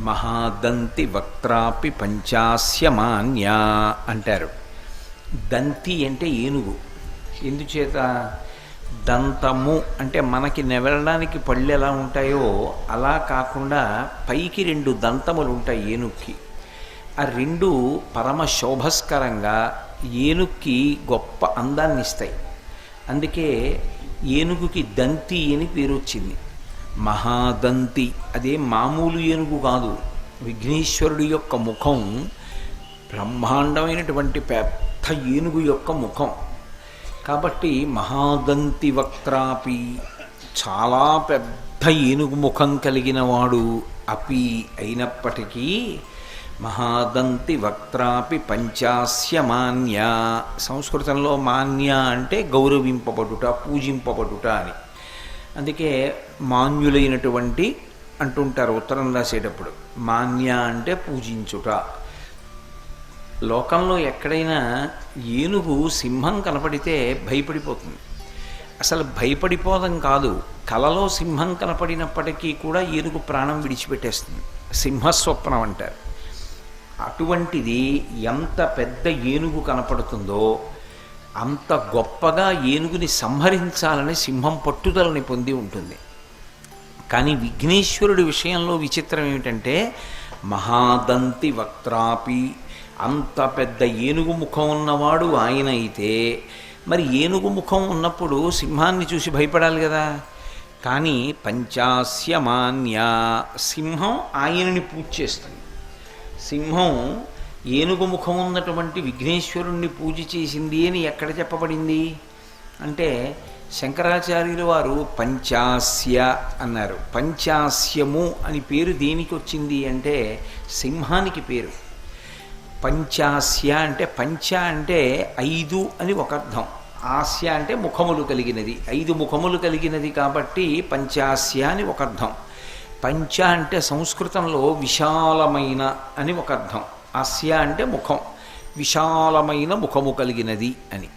మహాదంతి వక్త్రాపి పంచాస్య మాన్యా అంటారు. దంతి అంటే ఏనుగు. ఎందుచేత? దంతము అంటే మనకి నెవరడానికి పళ్ళు ఎలా ఉంటాయో అలా కాకుండా పైకి రెండు దంతములు ఉంటాయి ఏనుక్కి. ఆ రెండు పరమ శోభస్కరంగా ఏనుక్కి గొప్ప అందాన్ని ఇస్తాయి. అందుకే ఏనుగుకి దంతి అని పేరు వచ్చింది. మహాదంతి అదే మామూలు ఏనుగు కాదు. విఘ్నేశ్వరుడి యొక్క ముఖం బ్రహ్మాండమైనటువంటి పెద్ద ఏనుగు యొక్క ముఖం కాబట్టి మహాదంతి వక్త్రాపి చాలా పెద్ద ఏనుగు ముఖం కలిగిన వాడు అపి అయినప్పటికీ మహాదంతి వక్త్రాపి పంచాస్య మాన్య. సంస్కృతంలో మాన్య అంటే గౌరవింపబడుట, పూజింపబడుట అని. అందుకే మాన్యులైనటువంటి అంటుంటారు ఉత్తరం రాసేటప్పుడు. మాన్య అంటే పూజించుట. లోకంలో ఎక్కడైనా ఏనుగు సింహం కనపడితే భయపడిపోతుంది. అసలు భయపడిపోవడం కాదు, కలలో సింహం కనపడినప్పటికీ కూడా ఏనుగు ప్రాణం విడిచిపెట్టేస్తుంది. సింహస్వప్నం అంటారు. అటువంటిది ఎంత పెద్ద ఏనుగు కనపడుతుందో అంత గొప్పగా ఏనుగుని సంహరించాలని సింహం పట్టుదలని పొంది ఉంటుంది. కానీ విఘ్నేశ్వరుడి విషయంలో విచిత్రం ఏమిటంటే మహాదంతి వక్త్రాపి, అంత పెద్ద ఏనుగు ముఖం ఉన్నవాడు ఆయన అయితే మరి ఏనుగు ముఖం ఉన్నప్పుడు సింహాన్ని చూసి భయపడాలి కదా. కానీ పంచాస్య మాన్య, సింహం ఆయనని పూజ చేస్తుంది. సింహం ఏనుగు ముఖం ఉన్నటువంటి విఘ్నేశ్వరుణ్ణి పూజ చేసింది అని ఎక్కడ చెప్పబడింది అంటే శంకరాచార్యులు వారు పంచాస్య అన్నారు. పంచాస్యము అని పేరు దేనికి వచ్చింది అంటే సింహానికి పేరు. పంచాస్య అంటే పంచ అంటే 5 అని ఒక అర్థం, ఆస్య అంటే ముఖములు కలిగినది, 5 ముఖములు కలిగినది కాబట్టి పంచాస్య అని ఒక అర్థం. పంచ అంటే సంస్కృతంలో విశాలమైన అని ఒక అర్థం, ఆస్య అంటే ముఖం, విశాలమైన ముఖము కలిగినది అని.